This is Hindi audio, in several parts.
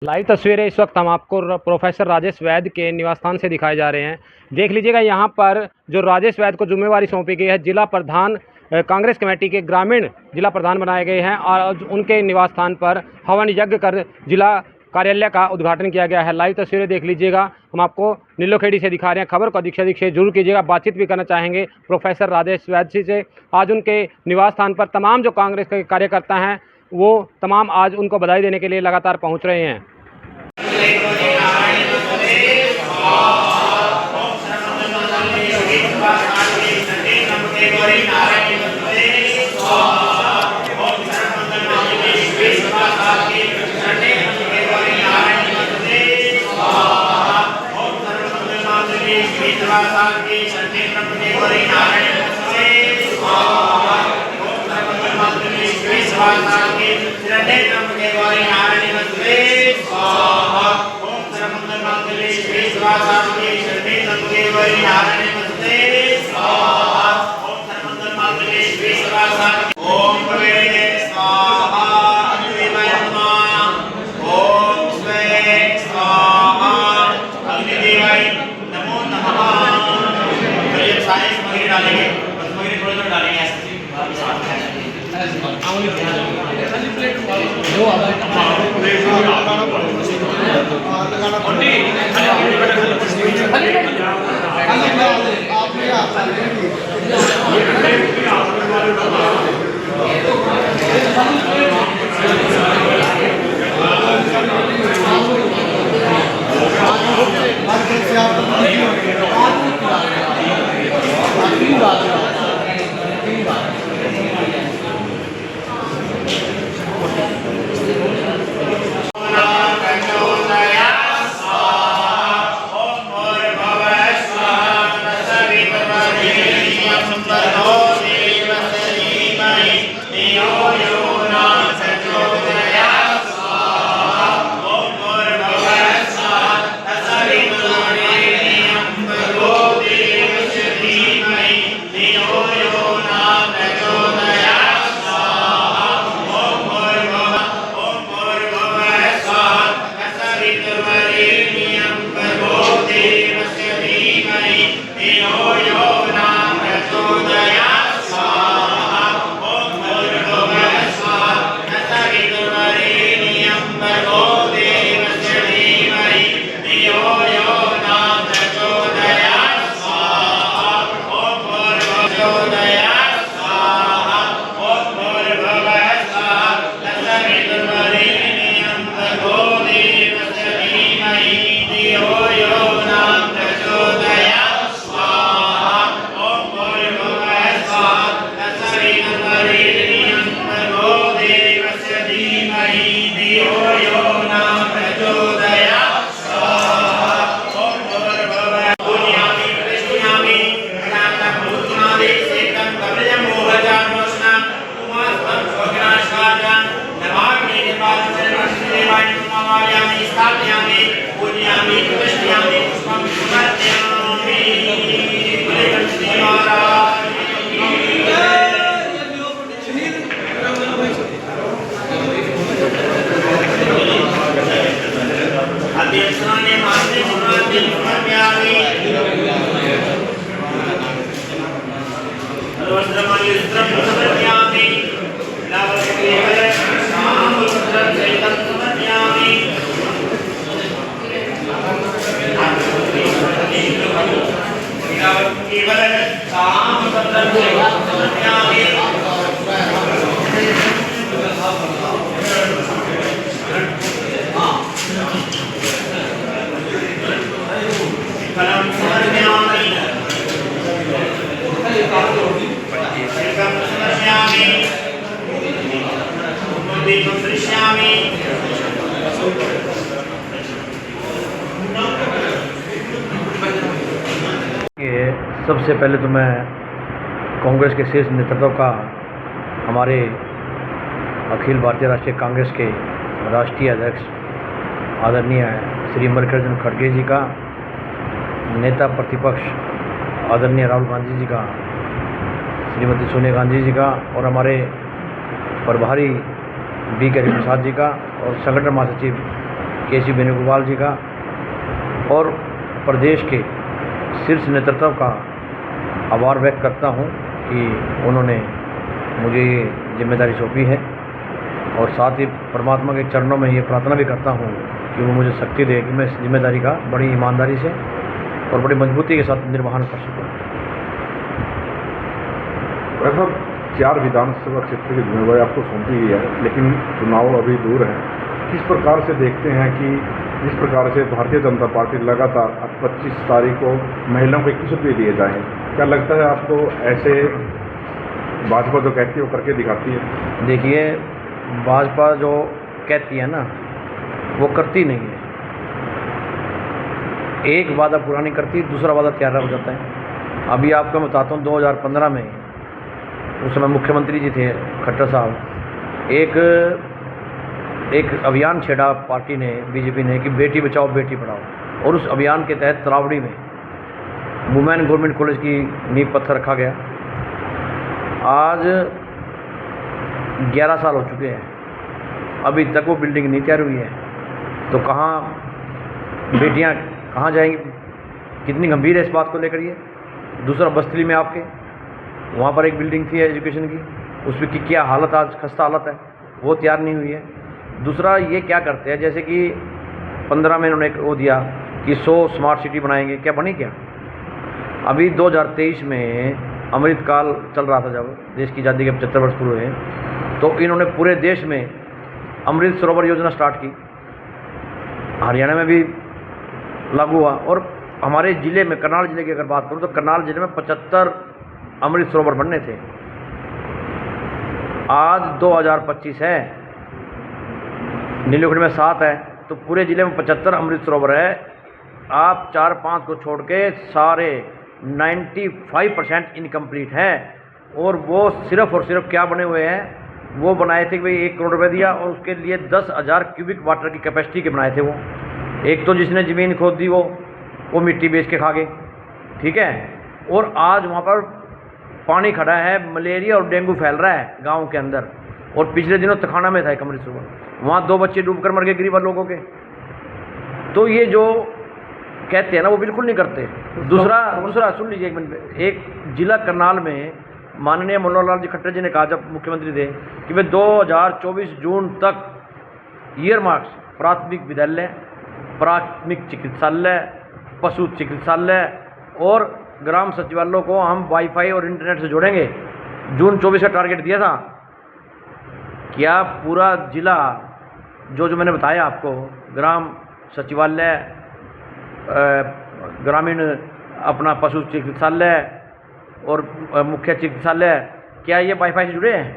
लाइव तस्वीरें इस वक्त हम आपको प्रोफेसर राजेश वैद के निवास स्थान से दिखाए जा रहे हैं। देख लीजिएगा, यहाँ पर जो राजेश वैद को जिम्मेवारी सौंपी गई है, जिला प्रधान कांग्रेस कमेटी के ग्रामीण जिला प्रधान बनाए गए हैं और उनके निवास स्थान पर हवन यज्ञ कर जिला कार्यालय का उद्घाटन किया गया है। लाइव तस्वीरें देख लीजिएगा, हम आपको नीलोखेड़ी से दिखा रहे हैं। खबर को अधिक से अधिक शेयर जरूर कीजिएगा। बातचीत भी करना चाहेंगे प्रोफेसर राजेश वैद जी से। आज उनके निवास स्थान पर तमाम जो कांग्रेस के कार्यकर्ता हैं वो तमाम आज उनको बधाई देने के लिए लगातार पहुंच रहे हैं। सबसे पहले तो मैं कांग्रेस के शीर्ष नेतृत्व का, हमारे अखिल भारतीय राष्ट्रीय कांग्रेस के राष्ट्रीय अध्यक्ष आदरणीय श्री मल्लिकार्जुन खड़गे जी का, नेता प्रतिपक्ष आदरणीय राहुल गांधी जी का, श्रीमती सोनिया गांधी जी का और हमारे प्रभारी बी के प्रसाद जी का और संगठन महासचिव के.सी. वेणुगोपाल जी का और प्रदेश के शीर्ष नेतृत्व का आभार व्यक्त करता हूं कि उन्होंने मुझे ये जिम्मेदारी सौंपी है, और साथ ही परमात्मा के चरणों में ये प्रार्थना भी करता हूं कि वो मुझे शक्ति दे कि मैं इस जिम्मेदारी का बड़ी ईमानदारी से और बड़ी मजबूती के साथ निर्वहन कर सकूँ। लगभग 4 विधानसभा क्षेत्र की जिम्मेदारी आपको सौंपी गई है, लेकिन चुनाव अभी दूर है। किस प्रकार से देखते हैं कि जिस प्रकार से भारतीय जनता पार्टी लगातार अब 25 तारीख को महिलाओं को 21 रुपये दिए जाएँ, क्या लगता है आपको ऐसे भाजपा जो कहती है वो करके दिखाती है? देखिए, भाजपा जो कहती है ना वो करती नहीं है। एक वादा पूरा नहीं करती, दूसरा वादा तैयार हो जाता है। अभी आपको मैं बताता हूँ, 2015 में उस समय मुख्यमंत्री जी थे खट्टर साहब, एक अभियान छेड़ा पार्टी ने, बीजेपी ने, कि बेटी बचाओ बेटी पढ़ाओ, और उस अभियान के तहत तरावड़ी में वुमेन गवर्नमेंट कॉलेज की नींव पत्थर रखा गया। आज 11 साल हो चुके हैं, अभी तक वो बिल्डिंग नहीं तैयार हुई है। तो कहाँ बेटियां कहाँ जाएंगी? कितनी गंभीर है इस बात को लेकर ये। दूसरा, बस्ती में आपके वहाँ पर एक बिल्डिंग थी एजुकेशन की, उसमें की क्या हालत, आज खस्ता हालत है, वो तैयार नहीं हुई है। दूसरा, ये क्या करते हैं, जैसे कि 15 में इन्होंने वो दिया कि 100 स्मार्ट सिटी बनाएंगे, क्या बनी क्या? अभी 2023 में अमृतकाल चल रहा था, जब देश की आज़ादी के 75 वर्ष पूरे हुए, तो इन्होंने पूरे देश में अमृत सरोवर योजना स्टार्ट की। हरियाणा में भी लागू हुआ, और हमारे ज़िले में, करनाल ज़िले की अगर बात करूँ तो करनाल ज़िले में 75 अमृत सरोवर बनने थे। आज 2025 है, नीलकंठ में 7 है, तो पूरे ज़िले में 75 अमृत सरोवर है। आप 4-5 को छोड़ के सारे 95% इनकम्प्लीट है, और वो सिर्फ और सिर्फ क्या बने हुए हैं, वो बनाए थे कि भाई 1 करोड़ रुपये दिया और उसके लिए 10,000 क्यूबिक वाटर की कैपेसिटी के बनाए थे वो। एक तो जिसने ज़मीन खोद दी वो मिट्टी बेच के खा गए, ठीक है। और आज वहाँ पर पानी खड़ा है, मलेरिया और डेंगू फैल रहा है गाँव के अंदर। और पिछले दिनों तखाना में था एक अमृत सरोवर, वहाँ 2 बच्चे डूबकर मर गए गरीब लोगों के। तो ये जो कहते हैं ना वो बिल्कुल नहीं करते। दूसरा सुन लीजिए एक मिनट। एक जिला करनाल में माननीय मनोहर लाल जी खट्टर जी ने कहा जब मुख्यमंत्री थे कि भाई 2024 जून तक ईयर मार्क्स प्राथमिक विद्यालय, प्राथमिक चिकित्सालय, पशु चिकित्सालय और ग्राम सचिवालयों को हम वाईफाई और इंटरनेट से जोड़ेंगे। जून 24 का टारगेट दिया था। क्या पूरा जिला जो मैंने बताया आपको, ग्राम सचिवालय, ग्रामीण अपना पशु चिकित्सालय और मुख्य चिकित्सालय, क्या ये वाईफाई से जुड़े हैं?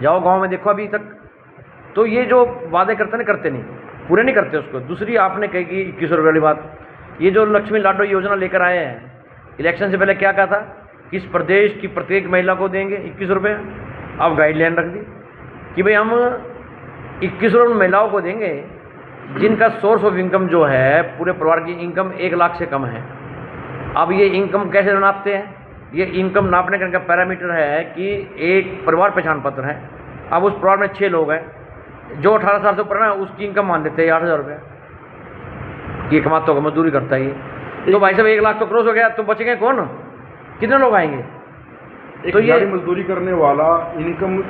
जाओ गांव में देखो अभी तक। तो ये जो वादे करते नहीं, करते नहीं, पूरे नहीं करते उसको। दूसरी आपने कही कि 21 रुपये वाली बात, ये जो लक्ष्मी लाडो योजना लेकर आए हैं, इलेक्शन से पहले क्या कहा था कि इस प्रदेश की प्रत्येक महिला को देंगे 21 रुपये। अब गाइडलाइन रख दी कि भाई हम 21 रुपये महिलाओं को देंगे जिनका सोर्स ऑफ इनकम जो है, पूरे परिवार की इनकम 1 लाख से कम है। अब ये इनकम कैसे नापते हैं? ये इनकम नापने का पैरामीटर है कि एक परिवार पहचान पत्र है। अब उस परिवार में 6 लोग हैं, जो 18 साल से ऊपर है उसकी इनकम मान लेते हैं 8,000 रुपये। ये कमाता होगा, मजदूरी करता है ये। तो भाई साहब 1 लाख तो क्रॉस हो गया, तो बचेंगे कौन? कितने लोग आएंगे? तो ये मजदूरी करने वाला इनकम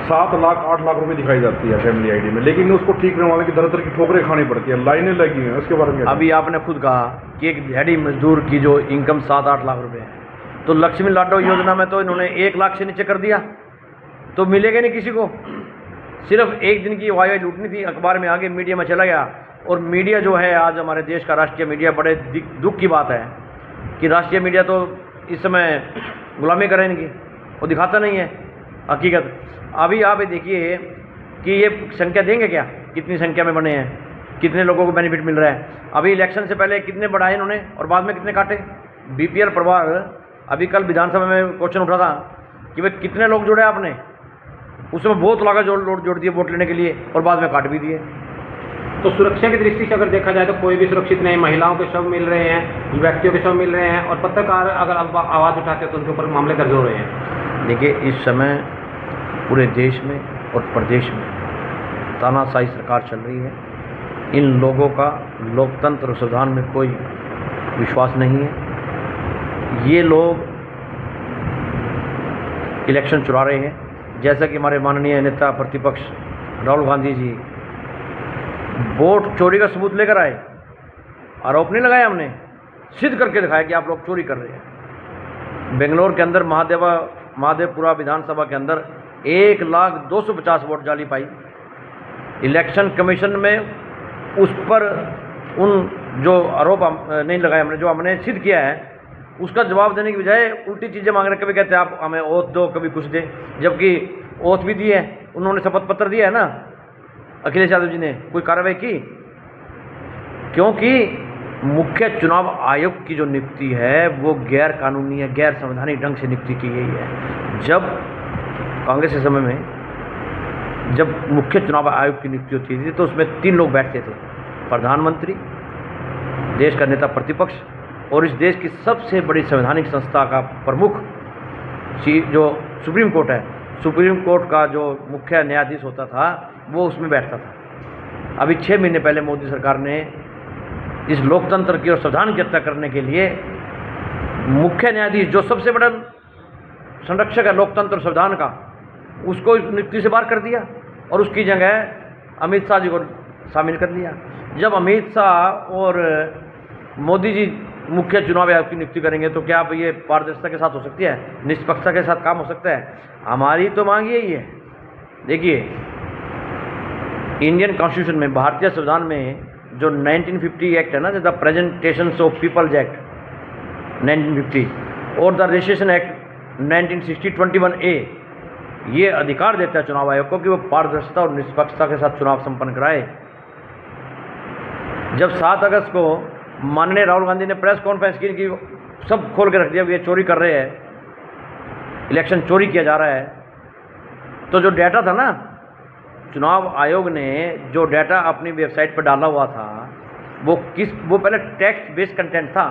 7 लाख 8 लाख रुपए दिखाई जाती है फैमिली आईडी में, लेकिन उसको ठीक करने वाले की दर की ठोकरें खानी पड़ती है, लाइनें लगी हुई हैं। उसके बारे में अभी आपने खुद कहा कि एक दिहाड़ी मजदूर की जो इनकम 7-8 लाख रुपए है, तो लक्ष्मी लाडो योजना में तो इन्होंने 1 लाख से नीचे कर दिया, तो मिलेगा नहीं किसी को। सिर्फ एक दिन की वाई लूटनी थी, अखबार में आगे मीडिया में चला गया। और मीडिया जो है आज हमारे देश का राष्ट्रीय मीडिया, बड़े दुख की बात है कि राष्ट्रीय मीडिया तो इस समय गुलामी करे इनकी, वो दिखाता नहीं है हकीकत। अभी आप ये देखिए कि ये संख्या देंगे क्या, कितनी संख्या में बने हैं, कितने लोगों को बेनिफिट मिल रहा है। अभी इलेक्शन से पहले कितने बढ़ाए इन्होंने और बाद में कितने काटे। बीपीएल परिवार, अभी कल विधानसभा में क्वेश्चन उठा था कि भाई कितने लोग जोड़े आपने, उसमें बहुत लागत जोड़ दिए वोट लेने के लिए और बाद में काट भी दिए। तो सुरक्षा की दृष्टि से अगर देखा जाए तो कोई भी सुरक्षित नहीं, महिलाओं के शव मिल रहे हैं, व्यक्तियों के शव मिल रहे हैं, और पत्रकार अगर आवाज़ उठाते हैं तो उनके ऊपर मामले दर्ज हो रहे हैं। देखिए, इस समय पूरे देश में और प्रदेश में तानाशाही सरकार चल रही है। इन लोगों का लोकतंत्र और संविधान में कोई विश्वास नहीं है। ये लोग इलेक्शन चुरा रहे हैं। जैसा कि हमारे माननीय नेता प्रतिपक्ष राहुल गांधी जी वोट चोरी का सबूत लेकर आए, आरोप नहीं लगाया, हमने सिद्ध करके दिखाया कि आप लोग चोरी कर रहे हैं। बेंगलोर के अंदर महादेवपुरा विधानसभा के अंदर 1,250,000 वोट जाली पाई। इलेक्शन कमीशन में उस पर उन जो आरोप नहीं लगाए हमने, जो हमने सिद्ध किया है, उसका जवाब देने की बजाय उल्टी चीज़ें मांग रहे। कभी कहते हैं आप हमें ओथ दो, कभी कुछ दे, जबकि ओथ भी दी है, उन्होंने शपथ पत्र दिया है ना, अखिलेश यादव जी ने कोई कार्रवाई की? क्योंकि मुख्य चुनाव आयोग की जो नियुक्ति है वो गैर कानूनी है, गैर संवैधानिक ढंग से नियुक्ति की गई है। जब कांग्रेस के समय में जब मुख्य चुनाव आयोग की नियुक्ति होती थी तो उसमें 3 लोग बैठते थे, प्रधानमंत्री, देश का नेता प्रतिपक्ष और इस देश की सबसे बड़ी संवैधानिक संस्था का प्रमुख जो सुप्रीम कोर्ट है, सुप्रीम कोर्ट का जो मुख्य न्यायाधीश होता था वो उसमें बैठता था। अभी 6 महीने पहले मोदी सरकार ने इस लोकतंत्र की और संविधान की हत्या करने के लिए मुख्य न्यायाधीश, जो सबसे बड़ा संरक्षक है लोकतंत्र और संविधान का, उसको नियुक्ति से बाहर कर दिया और उसकी जगह अमित शाह जी को शामिल कर लिया। जब अमित शाह और मोदी जी मुख्य चुनाव आयोग की नियुक्ति करेंगे तो क्या अब ये पारदर्शिता के साथ हो सकती है, निष्पक्षता के साथ काम हो सकता है? हमारी तो मांग यही है। देखिए, इंडियन कॉन्स्टिट्यूशन में, भारतीय संविधान में जो 1950 एक्ट है ना, the presentations of people's act 1950 और द रजिस्ट्रेशन एक्ट 1960 21A, ये अधिकार देता है चुनाव आयोग को कि वो पारदर्शिता और निष्पक्षता के साथ चुनाव संपन्न कराए। जब 7 अगस्त को माननीय राहुल गांधी ने प्रेस कॉन्फ्रेंस की कि सब खोल के रख दिया, ये चोरी कर रहे हैं, इलेक्शन चोरी किया जा रहा है, तो जो डाटा था ना, चुनाव आयोग ने जो डाटा अपनी वेबसाइट पर डाला हुआ था वो पहले टेक्स्ट बेस्ड कंटेंट था।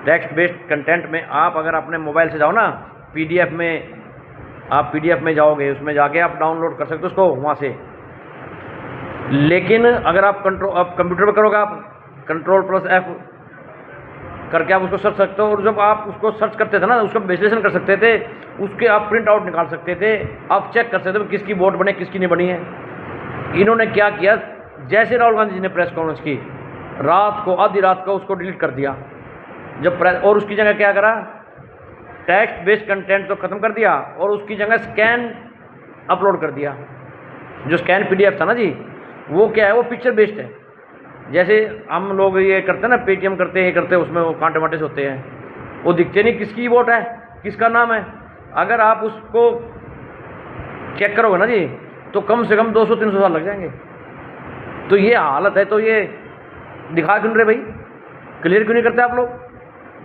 टेक्स्ट बेस्ड कंटेंट में आप अगर अपने मोबाइल से जाओ ना, पीडीएफ में जाओगे, उसमें जाके आप डाउनलोड कर सकते हो उसको वहाँ से। लेकिन अगर आप कंप्यूटर पर करोगे, आप Ctrl+F करके आप उसको सर्च सकते हो, और जब आप उसको सर्च करते थे ना, उसका विश्लेषण कर सकते थे, उसके आप प्रिंट आउट निकाल सकते थे, आप चेक कर सकते थे किसकी वोट बने किसकी नहीं बनी है। इन्होंने क्या किया, जैसे राहुल गांधी जी ने प्रेस कॉन्फ्रेंस की, रात को आधी रात को उसको डिलीट कर दिया। जब और उसकी जगह क्या करा, टेक्स्ट बेस्ड कंटेंट तो ख़त्म कर दिया और उसकी जगह स्कैन अपलोड कर दिया। जो स्कैन PDF था ना जी, वो क्या है, वो पिक्चर बेस्ड है। जैसे हम लोग ये करते हैं ना, पेटीएम करते हैं, ये करते हैं, उसमें वो कांटे वाटे से होते हैं, वो दिखते नहीं किसकी वोट है, किसका नाम है। अगर आप उसको चेक करोगे ना जी, तो कम से कम 200-300 साल लग जाएंगे। तो ये हालत है, तो ये दिखा क्यों रहे भाई, क्लियर क्यों नहीं करते आप लोग?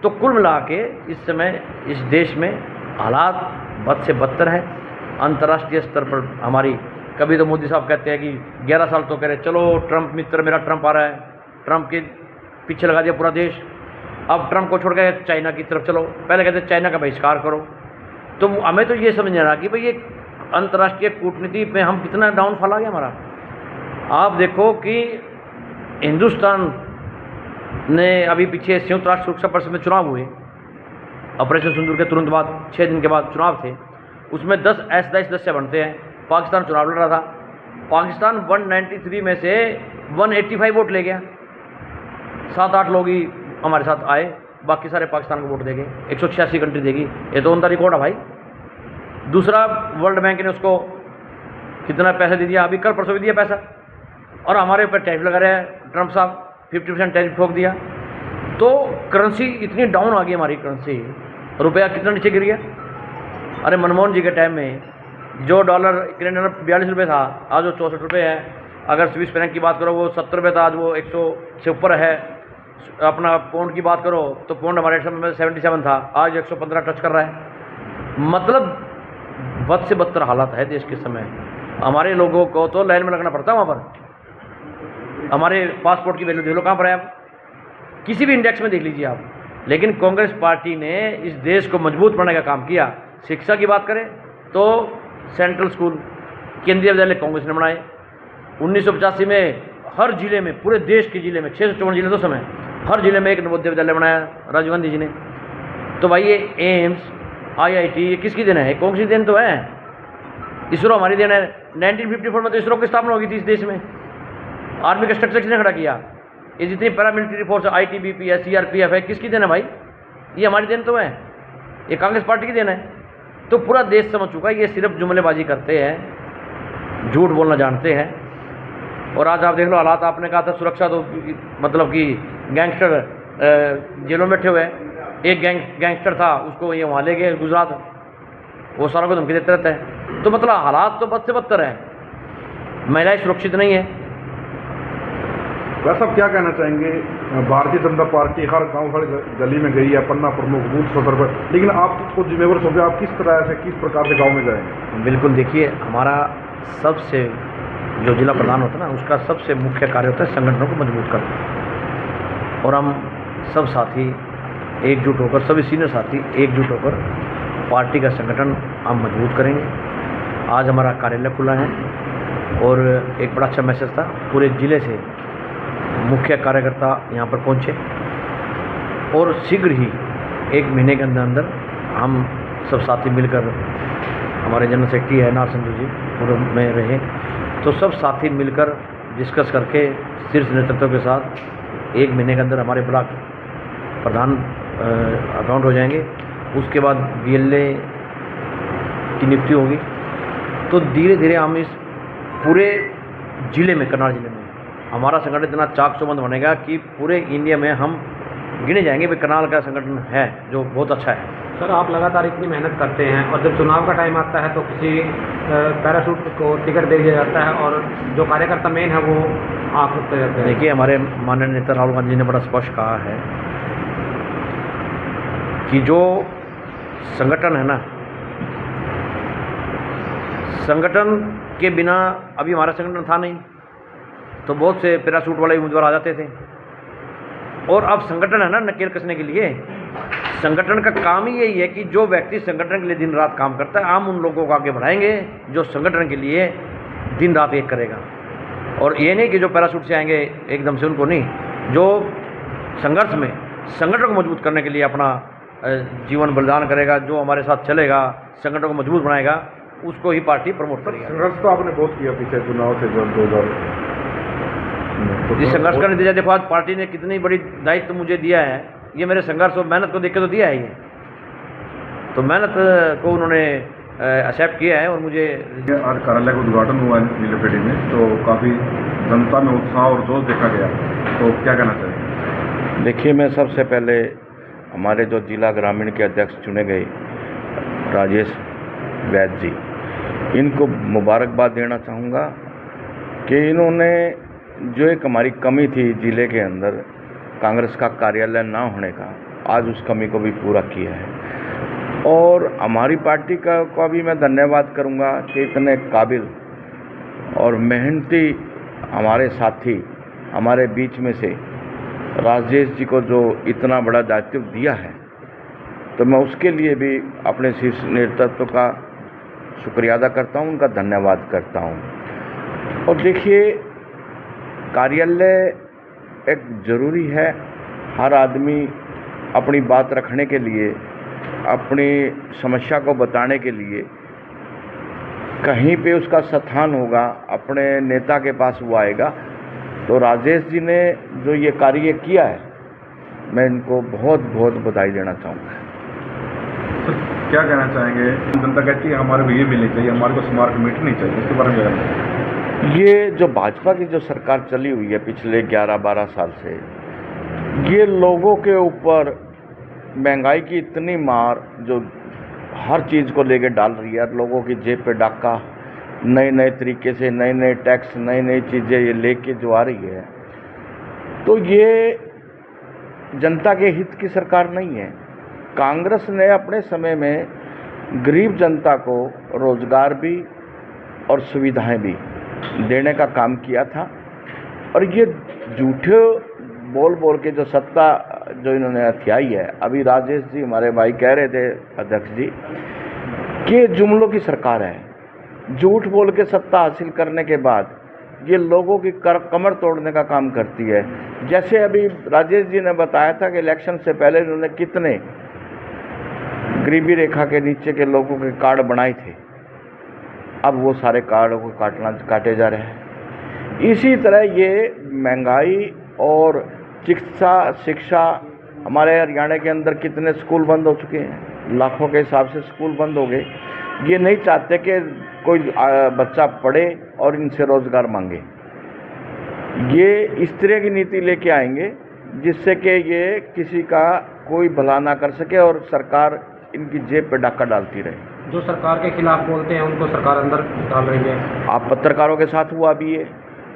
तो कुल मिला के इस समय इस देश में हालात बद से बदतर है। अंतर्राष्ट्रीय स्तर पर हमारी, कभी तो मोदी साहब कहते हैं कि 11 साल तो कह रहे चलो ट्रंप मित्र, मेरा ट्रंप आ रहा है, ट्रंप के पीछे लगा दिया पूरा देश। अब ट्रंप को छोड़ के चाइना की तरफ चलो, पहले कहते चाइना का बहिष्कार करो। तो हमें तो ये समझ नहीं आ रहा कि भाई ये अंतर्राष्ट्रीय कूटनीति में हम कितना डाउनफॉल आ गया हमारा। आप देखो कि हिंदुस्तान ने अभी पीछे संयुक्त राष्ट्र सुरक्षा परिषद में चुनाव हुए, ऑपरेशन सिंदूर के तुरंत बाद 6 दिन के बाद चुनाव थे, उसमें 10 ऐसे सदस्य बनते हैं। पाकिस्तान चुनाव लड़ रहा था, पाकिस्तान 193 में से 185 वोट ले गया। 7-8 लोग ही हमारे साथ आए, बाकी सारे पाकिस्तान को वोट देंगे। 186 कंट्री देगी, ये तो उनका रिकॉर्ड है भाई। दूसरा, वर्ल्ड बैंक ने उसको कितना पैसा दे दिया, अभी कल परसों भी दिया पैसा, और हमारे ऊपर टैरिफ लगा रहे हैं ट्रंप साहब, 50% टैरिफ ठोक दिया। तो करेंसी इतनी डाउन आ गई हमारी करेंसी, रुपया कितना नीचे गिर गया। अरे मनमोहन जी के टाइम में जो डॉलर 42 रुपये था, आज वो 64 रुपये है। अगर स्विस फ्रैंक की बात करो वो 70 रुपये था, आज वो 100 से ऊपर है। अपना पौंड की बात करो तो पौंड हमारे समय में 77 था, आज 115 टच कर रहा है। मतलब बद से बदतर हालत है देश के समय। हमारे लोगों को तो लाइन में लगना पड़ता है वहाँ पर। हमारे पासपोर्ट की वैल्यू देख लो कहाँ पर है, आप किसी भी इंडेक्स में देख लीजिए आप। लेकिन कांग्रेस पार्टी ने इस देश को मजबूत बनाने का काम किया। शिक्षा की बात करें तो सेंट्रल स्कूल, केंद्रीय विद्यालय कांग्रेस ने बनाए। 1985 में हर जिले में, पूरे देश के जिले में, 654 जिले तो समय, हर जिले में एक नवोदय विद्यालय बनाया राजीव गांधी जी ने। तो भाई ये एम्स, IIT ये किसकी देन है? कौन सी देन तो है? इसरो हमारी देन है। 1954 में तो इसरो की स्थापना होगी थी इस देश में। आर्मी का स्ट्रक्चर किसने खड़ा किया? ये जितनी पैरामिलिट्री फोर्स ITBP है, CRPF है, किसकी देन है भाई? ये हमारी देन तो है, ये कांग्रेस पार्टी की देन है। तो पूरा देश समझ चुका है ये सिर्फ जुमलेबाजी करते हैं, झूठ बोलना जानते हैं। और आज आप देख लो हालात, आपने कहा था सुरक्षा तो मतलब कि गैंगस्टर जेलों में बैठे हुए हैं। एक गैंगस्टर था, उसको ये वहाँ ले गए गुजरात, वो सारों को धमकी देते रहता है। तो मतलब हालात तो बद से बदतर है, महिलाएं सुरक्षित नहीं है। वैसा क्या कहना चाहेंगे? भारतीय जनता पार्टी हर गांव हर गली में गई है, पन्ना प्रमुख बूथ सदर पर, लेकिन आपको जिम्मेवार सौंपे, आप किस तरह से, किस प्रकार से गांव में जाएंगे? बिल्कुल, देखिए हमारा सबसे जो जिला प्रधान होता है ना, उसका सबसे मुख्य कार्य होता है संगठनों को मजबूत करना। और हम सब साथी एकजुट होकर, सभी सीनियर साथी एकजुट होकर पार्टी का संगठन हम मजबूत करेंगे। आज हमारा कार्यालय खुला है और एक बड़ा अच्छा मैसेज था, पूरे ज़िले से मुख्य कार्यकर्ता यहाँ पर पहुँचे और शीघ्र ही 1 महीने के अंदर अंदर हम सब साथी मिलकर, हमारे जनरल सेक्रेटरी है नार संधू जी पूर्व में रहे, तो सब साथी मिलकर डिस्कस करके शीर्ष नेतृत्व के साथ 1 महीने के अंदर हमारे ब्लॉक प्रधान अकाउंट हो जाएंगे। उसके बाद BLA की नियुक्ति होगी। तो धीरे धीरे हम इस पूरे ज़िले में, करनाल जिले में हमारा संगठन इतना चाक चौबंद बनेगा कि पूरे इंडिया में हम गिने जाएंगे भाई करनाल का संगठन है जो बहुत अच्छा है। सर, आप लगातार इतनी मेहनत करते हैं और जब चुनाव का टाइम आता है तो किसी पैराशूट को टिकट दे दिया जाता है और जो कार्यकर्ता मेन है वो आप रुकते जाते हैं। देखिए, हमारे माननीय नेता राहुल गांधी जी ने बड़ा स्पष्ट कहा है कि जो संगठन है ना, संगठन के बिना, अभी हमारा संगठन था नहीं तो बहुत से पैराशूट वाले उम्मीदवार आ जाते थे, और अब संगठन है ना नकेल कसने के लिए। संगठन का काम ही यही है कि जो व्यक्ति संगठन के लिए दिन रात काम करता है, हम उन लोगों को आगे बढ़ाएंगे जो संगठन के लिए दिन रात एक करेगा। और ये नहीं कि जो पैराशूट से आएंगे एकदम से, उनको नहीं, जो संघर्ष में संगठन को मजबूत करने के लिए अपना जीवन बलिदान करेगा, जो हमारे साथ चलेगा, संगठन को मजबूत बनाएगा, उसको ही पार्टी प्रमोट करेगी। संघर्ष तो आपने बहुत किया पीछे चुनाव से, जब 2000 जिस संघर्ष का नतीजा देखो, आज पार्टी ने कितनी बड़ी दायित्व मुझे दिया है, ये मेरे संघर्ष और मेहनत को देख के तो दिया है ये, तो मेहनत को उन्होंने एक्सेप्ट किया है। और मुझे आज कार्यालय का उद्घाटन हुआ है नीलेपेटी में, तो काफ़ी जनता में उत्साह और जोश देखा गया, तो क्या कहना चाहिए? देखिए, मैं सबसे पहले हमारे जो जिला ग्रामीण के अध्यक्ष चुने गए राजेश वैद जी, इनको मुबारकबाद देना चाहूँगा कि इन्होंने जो एक हमारी कमी थी ज़िले के अंदर कांग्रेस का कार्यालय ना होने का, आज उस कमी को भी पूरा किया है। और हमारी पार्टी का भी मैं धन्यवाद करूंगा कि इतने काबिल और मेहनती हमारे साथी हमारे बीच में से राजेश जी को जो इतना बड़ा दायित्व दिया है, तो मैं उसके लिए भी अपने शीर्ष नेतृत्व का शुक्रिया अदा करता हूं, उनका धन्यवाद करता हूं। और देखिए, कार्यालय एक ज़रूरी है, हर आदमी अपनी बात रखने के लिए, अपनी समस्या को बताने के लिए कहीं पे उसका स्थान होगा, अपने नेता के पास वो आएगा। तो राजेश जी ने जो ये कार्य किया है, मैं इनको बहुत बहुत बधाई देना चाहूँगा। तो क्या कहना चाहेंगे? जनता कहती है हमारे को ये मिलनी चाहिए, हमारे को स्मारक मिटनी चाहिए, इसके बारे में क्या कहना चाहिए? ये जो भाजपा की जो सरकार चली हुई है पिछले 11-12 साल से, ये लोगों के ऊपर महंगाई की इतनी मार जो हर चीज़ को लेके डाल रही है, लोगों की जेब पे डाका, नए नए तरीके से नए नए टैक्स, नई नई चीज़ें ये लेके जो आ रही है, तो ये जनता के हित की सरकार नहीं है। कांग्रेस ने अपने समय में गरीब जनता को रोजगार भी और सुविधाएं भी देने का काम किया था, और ये झूठे बोल बोल के जो सत्ता जो इन्होंने हथियाई है, अभी राजेश जी हमारे भाई कह रहे थे अध्यक्ष जी कि जुमलों की सरकार है, झूठ बोल के सत्ता हासिल करने के बाद ये लोगों की कमर तोड़ने का काम करती है। जैसे अभी राजेश जी ने बताया था कि इलेक्शन से पहले उन्होंने कितने गरीबी रेखा के नीचे के लोगों के कार्ड बनाए थे, अब वो सारे कार्डों को काटे जा रहे हैं। इसी तरह ये महंगाई और शिक्षा हमारे हरियाणा के अंदर कितने स्कूल बंद हो चुके हैं, लाखों के हिसाब से स्कूल बंद हो गए। ये नहीं चाहते कि कोई बच्चा पढ़े और इनसे रोजगार मांगे। ये इस तरह की नीति लेके आएंगे जिससे कि ये किसी का कोई भला ना कर सके और सरकार इनकी जेब पे डाका डालती रहे। जो सरकार के खिलाफ बोलते हैं उनको सरकार अंदर डाल रही है। आप पत्रकारों के साथ हुआ भी है,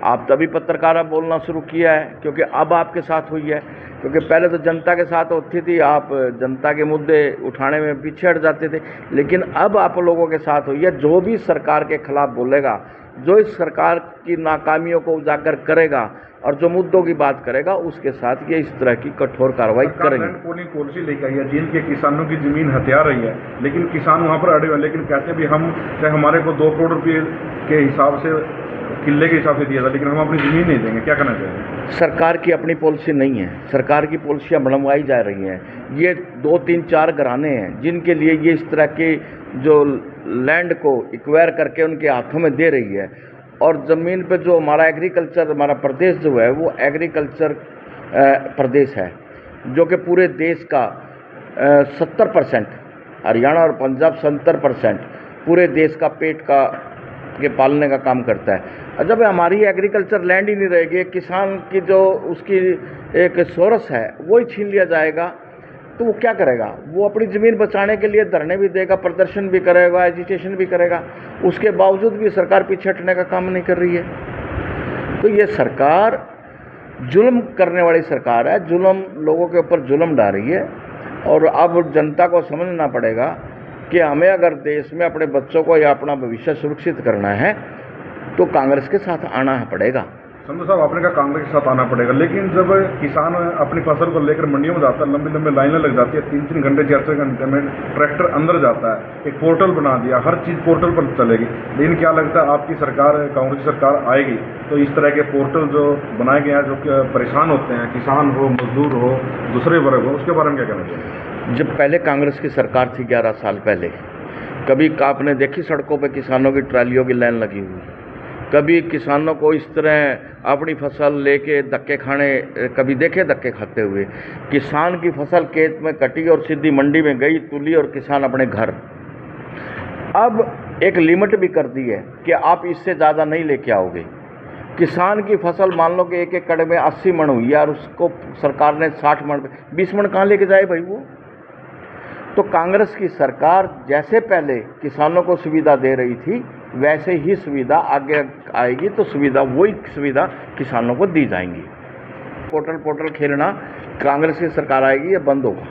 आप तभी पत्रकार बोलना शुरू किया है क्योंकि अब आपके साथ हुई है, क्योंकि पहले तो जनता के साथ होती थी, आप जनता के मुद्दे उठाने में पीछे हट जाते थे, लेकिन अब आप लोगों के साथ हुई है। जो भी सरकार के खिलाफ बोलेगा, जो इस सरकार की नाकामियों को उजागर करेगा और जो मुद्दों की बात करेगा, उसके साथ ये इस तरह की कठोर कार्रवाई करेंगे। पोलिंग पॉलिसी लेकर आई है जिनके किसानों की जमीन हथिया रही है, लेकिन किसान वहाँ पर अड़े हुए, लेकिन कहते भी हम चाहे हमारे को 2 करोड़ रुपये के हिसाब से किले के हिसाब से दिया था, लेकिन हम अपनी ज़मीन नहीं देंगे। क्या करना चाहिए? सरकार की अपनी पॉलिसी नहीं है, सरकार की पॉलिसियाँ बनवाई जा रही हैं। ये 2, 3, 4 घराने हैं जिनके लिए ये इस तरह की जो लैंड को एक्वायर करके उनके हाथों में दे रही है। और ज़मीन पे जो हमारा एग्रीकल्चर, हमारा प्रदेश जो है वो एग्रीकल्चर प्रदेश है, जो कि पूरे देश का 70%, हरियाणा और पंजाब 70% पूरे देश का पेट के पालने का काम करता है। जब हमारी एग्रीकल्चर लैंड ही नहीं रहेगी, किसान की जो उसकी एक सोर्स है वो ही छीन लिया जाएगा, तो वो क्या करेगा? वो अपनी ज़मीन बचाने के लिए धरने भी देगा, प्रदर्शन भी करेगा, एजिटेशन भी करेगा, उसके बावजूद भी सरकार पीछे हटने का काम नहीं कर रही है। तो ये सरकार जुल्म करने वाली सरकार है, जुल्म लोगों के ऊपर जुल्म डाल रही है। और अब जनता को समझना पड़ेगा कि हमें अगर देश में अपने बच्चों को या अपना भविष्य सुरक्षित करना है तो कांग्रेस के साथ आना पड़ेगा। संधू साहब, आपने कहा कांग्रेस के साथ आना पड़ेगा, लेकिन जब किसान अपनी फसल को लेकर मंडियों में जाता है, लंबी लंबी लाइनें लग जाती है, 3-3 घंटे 4-4 घंटे में ट्रैक्टर अंदर जाता है। एक पोर्टल बना दिया, हर चीज़ पोर्टल पर चलेगी, लेकिन क्या लगता है आपकी सरकार, कांग्रेस सरकार आएगी तो इस तरह के पोर्टल जो बनाए गए हैं, जो परेशान होते हैं, किसान हो, मजदूर हो, दूसरे वर्ग हो, उसके बारे में क्या कहना चाहिए? जब पहले कांग्रेस की सरकार थी 11 साल पहले, कभी आपने देखी सड़कों पे किसानों की ट्रालियों की लाइन लगी हुई? कभी किसानों को इस तरह अपनी फसल लेके धक्के खाने कभी देखे धक्के खाते हुए? किसान की फसल खेत में कटी और सीधी मंडी में गई, तुली और किसान अपने घर। अब एक लिमिट भी कर दी है कि आप इससे ज़्यादा नहीं लेके आओगे। किसान की फसल मान लो कि एक एकड़ में 80 मण हुई है और उसको सरकार ने 60 मण, 20 मण कहाँ लेके जाए भाई वो? तो कांग्रेस की सरकार जैसे पहले किसानों को सुविधा दे रही थी, वैसे ही सुविधा आगे आएगी, तो वही सुविधा किसानों को दी जाएंगी। पोर्टल खेलना कांग्रेस की सरकार आएगी, ये बंद होगा।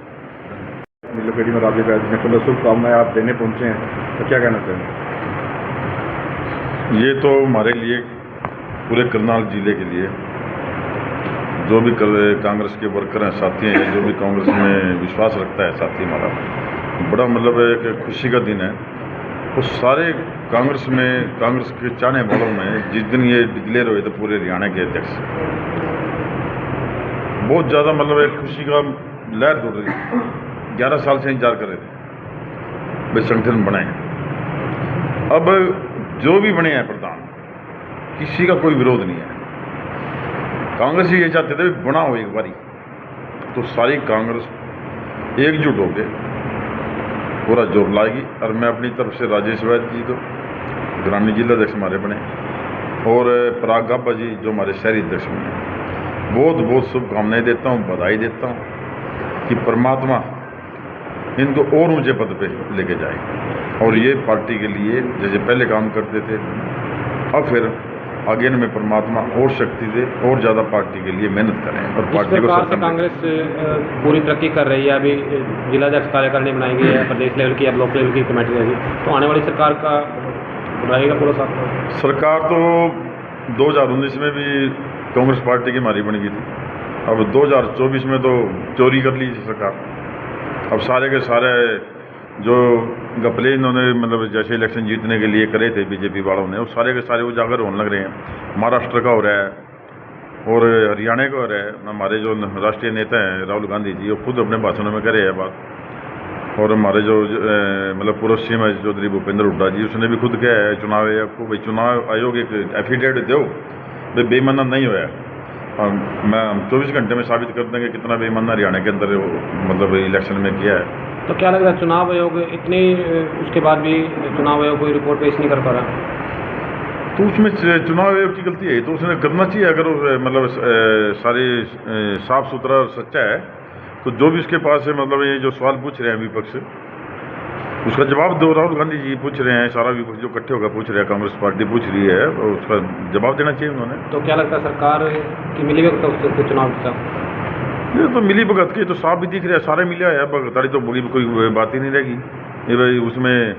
नीलखेड़ी में राजेश वैद ने कुल शुभकामनाएं आप देने पहुंचे हैं, तो क्या कहना चाहेंगे? ये तो हमारे लिए, पूरे करनाल जिले के लिए, जो भी कांग्रेस के वर्कर हैं, साथी हैं, जो भी कांग्रेस में विश्वास रखता है साथी हमारा, बड़ा मतलब एक खुशी का दिन है। उस सारे कांग्रेस के चाहने वालों में जिस दिन ये डिक्लेयर हुए थे पूरे हरियाणा के अध्यक्ष, बहुत ज़्यादा मतलब एक खुशी का लहर दौड़ रही थी। 11 साल से इंतजार कर रहे थे भाई संगठन बने। अब जो भी बने हैं प्रधान, किसी का कोई विरोध नहीं है। कांग्रेस ही ये चाहते थे बना हो एक बारी, तो सारी कांग्रेस एकजुट होकर पूरा जोर लाएगी। और मैं अपनी तरफ से राजेश वैद जी को ग्रामीण जिला अध्यक्ष हमारे बने और पराग गाबा जी जो हमारे शहरी अध्यक्ष बने, बहुत बहुत शुभकामनाएं देता हूँ, बधाई देता हूँ कि परमात्मा इनको और ऊंचे पद पे लेके जाए और ये पार्टी के लिए जैसे पहले काम करते थे, अब फिर आगे में परमात्मा और शक्ति दे और ज़्यादा पार्टी के लिए मेहनत करें और पार्टी को। कांग्रेस पूरी तरक्की कर रही है, अभी जिलाध्यक्ष कार्यकारिणी बनाई गई है, प्रदेश लेवल की, अब ब्लॉक लेवल की कमेटी रहेगी, तो आने वाली सरकार का रहेगा पूरा साथ? सरकार तो 2019 में भी कांग्रेस पार्टी की हमारी बन गई थी, अब 2024 में तो चोरी कर ली सरकार। अब सारे के सारे जो घपले इन्होंने मतलब जैसे इलेक्शन जीतने के लिए करे थे बीजेपी वालों ने, वो सारे के सारे उजागर होने लग रहे हैं। महाराष्ट्र का हो रहा है और हरियाणा का हो रहा है। हमारे जो राष्ट्रीय नेता हैं राहुल गांधी जी, वो खुद अपने भाषणों में करे हैं बात। और हमारे जो मतलब पूर्व सीएम है चौधरी भूपेंद्र हुड्डा जी, उसने भी खुद कहा है चुनाव आयोग को, भाई चुनाव आयोग एक एफिडेविट दो भाई बेईमाना नहीं हुआ है। मैं 24 घंटे में साबित कर देंगे कितना बेईमाना हरियाणा के अंदर मतलब इलेक्शन में किया है। तो क्या लगता है चुनाव आयोग इतनी उसके बाद भी चुनाव आयोग कोई रिपोर्ट पेश नहीं कर पा रहा? तो उसमें चुनाव आयोग की गलती है तो उसने करना चाहिए। अगर वो मतलब सारे साफ सुथरा और सच्चा है तो जो भी उसके पास है मतलब ये जो सवाल पूछ रहे हैं विपक्ष, उसका जवाब दो। राहुल गांधी जी पूछ रहे हैं, सारा विपक्ष जो इकट्ठे होकर पूछ रहे हैं, कांग्रेस पार्टी पूछ रही है, और उसका जवाब देना चाहिए उन्होंने। तो क्या लगता है सरकार की मिलीभगत से चुनाव जीता? ये तो मिली भगत की तो साफ भी दिख रहा है, सारे मिले है। भगताड़ी तो बड़ी कोई बात ही नहीं रहेगी। ये भाई उसमें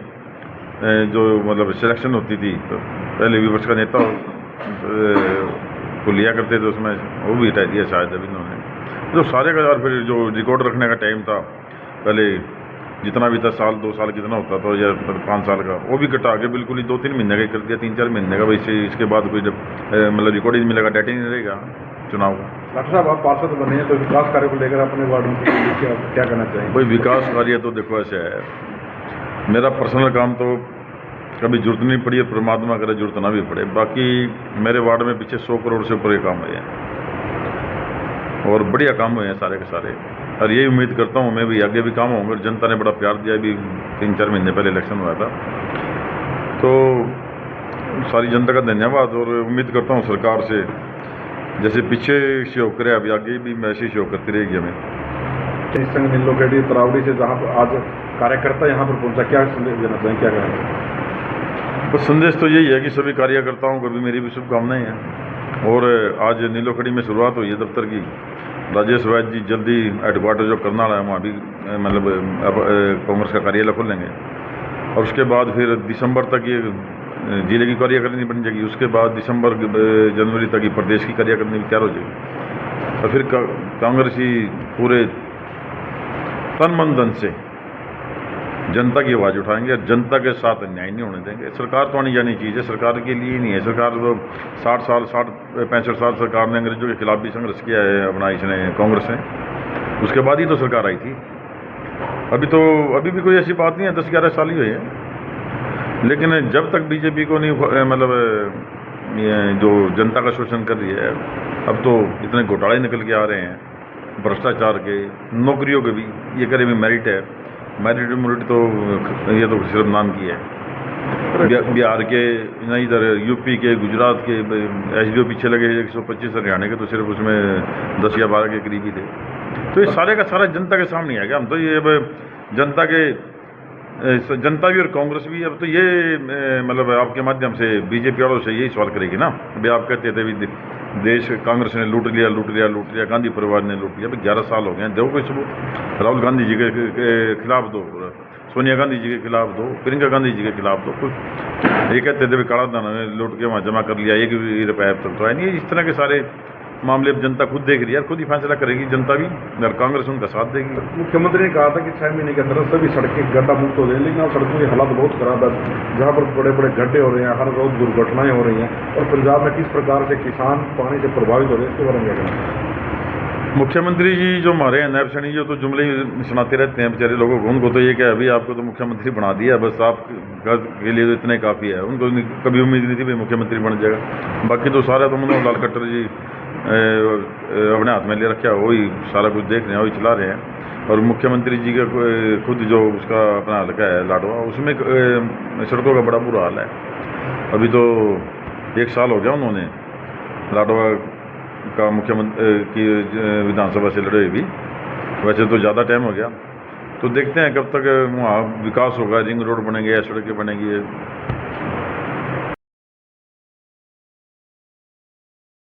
जो मतलब सिलेक्शन होती थी तो पहले विपक्ष का नेता को लिया करते थे, उसमें वो भी हटा दिया शायद अभी इन्होंने। जो सारे का, और फिर जो रिकॉर्ड रखने का टाइम था पहले जितना भी था, साल 2 साल कितना होता था या 5 साल का, वो भी कटा के बिल्कुल ही 2-3 महीने का कर दिया, 3-4 महीने का। वैसे इसके बाद कोई जब मतलब रिकॉर्ड ही मिलेगा, डाटा ही नहीं रहेगा चुनाव का। डॉक्टर साहब, आप पार्षद बने हैं तो विकास कार्य को लेकर अपने वार्ड में क्या कहना चाहिए? भाई विकास कार्य तो देखो ऐसे है, मेरा पर्सनल काम तो कभी जरूरत नहीं पड़ी है, परमात्मा करे जरूरत ना भी पड़े। बाकी मेरे वार्ड में पीछे 100 करोड़ से ऊपर के काम हुए हैं और बढ़िया काम हुए हैं सारे के सारे। और यही उम्मीद करता हूँ मैं भी आगे भी काम होंगे। जनता ने बड़ा प्यार दिया, भी 3-4 महीने पहले इलेक्शन हुआ था, तो सारी जनता का धन्यवाद। और उम्मीद करता हूँ सरकार से जैसे पीछे सहयोग करे, अभी आगे भी मैं ऐसी सहयोग करती रहेगी हमें। इस संघ नीलोखेड़ी तरावड़ी से जहाँ पर आज कार्यकर्ता यहाँ पर पहुँचा, क्या संदेश देना चाहिए, क्या कहना? बस संदेश तो यही है कि सभी कार्यकर्ताओं को भी मेरी भी शुभकामनाएं हैं। और आज नीलोखेड़ी में शुरुआत हुई है दफ्तर की। राजेश वैद्य जी जल्दी हेडक्वार्टर जो करना है वहाँ भी मतलब अब कांग्रेस का कार्यालय खोलेंगे, और उसके बाद फिर दिसंबर तक ये जिले की कार्यकारिणी बन जाएगी। उसके बाद दिसंबर जनवरी तक ही प्रदेश की कार्यकारिणी भी तैयार हो जाएगी। और फिर कांग्रेस ही पूरे तन मन धन से जनता की आवाज़ उठाएंगे और जनता के साथ अन्याय नहीं होने देंगे। सरकार तो आनी जानी चीज़ है, सरकार के लिए ही नहीं है। सरकार तो 65 साल सरकार ने अंग्रेजों के खिलाफ भी संघर्ष किया है अपना, इसने कांग्रेस ने, उसके बाद ही तो सरकार आई थी। अभी भी कोई ऐसी बात नहीं है, 10-11 साल ही हुए हैं। लेकिन जब तक बीजेपी को नहीं मतलब जो जनता का शोषण कर रही है, अब तो इतने घोटाले निकल के आ रहे हैं भ्रष्टाचार के, नौकरियों के भी। ये करे भी मेरिट है, मेरिट तो ये तो सिर्फ नाम की है। बिहार के ना, इधर यूपी के, गुजरात के एसडीओ पीछे लगे 125, हरियाणा के तो सिर्फ उसमें 10 या 12 के करीब ही थे। तो ये सारे का सारा जनता के सामने आ गया। हम तो ये जनता भी और कांग्रेस भी अब तो ये मतलब आपके माध्यम से बीजेपी वालों से यही सवाल करेगी ना। अभी आप कहते थे भी देश कांग्रेस ने लूट लिया, गांधी परिवार ने लूट लिया। अभी 11 साल हो गए हैं, दो कोई सबूत। राहुल गांधी जी के खिलाफ दो, सोनिया गांधी जी के खिलाफ दो, प्रियंका गांधी जी के खिलाफ दो। कुछ ये कहते थे काला धन लूट के वहाँ जमा कर लिया, 1 रुपया अब तक तो है नहीं। इस तरह के सारे मामले अब जनता खुद देख रही है, खुद ही फैसला करेगी जनता भी, और कांग्रेस उनका साथ देगी। मुख्यमंत्री ने कहा था कि 6 महीने के अंदर सभी सड़कें गड्ढा मुक्त हो जाएंगी, लेकिन अब सड़कों की हालत बहुत खराब है। जहाँ पर बड़े बड़े गड्ढे हो रहे हैं, हर रोज दुर्घटनाएं हो रही हैं, और पंजाब में किस प्रकार से किसान पानी से प्रभावित हो रहे हैं, इसके बारे में क्या कहना? मुख्यमंत्री जी जो हमारे हैं नैब सैनी जो तो जुमले ही सुनाते रहते हैं बेचारे लोगों को। उनको तो ये क्या है, अभी आपको तो मुख्यमंत्री बना दिया, बस आप के लिए तो इतना ही काफ़ी है। उनको कभी उम्मीद नहीं थी भाई मुख्यमंत्री बन जाएगा। बाकी तो सारा तो मनोहर लाल खट्टर जी अपने हाथ में ले रखा है, वही सारा कुछ देख रहे हैं, वही चला रहे हैं। और मुख्यमंत्री जी का खुद जो उसका अपना हल्का है लाडवा, उसमें सड़कों का बड़ा बुरा हाल है। अभी तो 1 साल हो गया उन्होंने लाडवा का मुख्यमंत्री की विधानसभा से लड़े भी, वैसे तो ज़्यादा टाइम हो गया। तो देखते हैं कब तक वहाँ विकास होगा, रिंग रोड बनेंगे या सड़कें बनेंगी।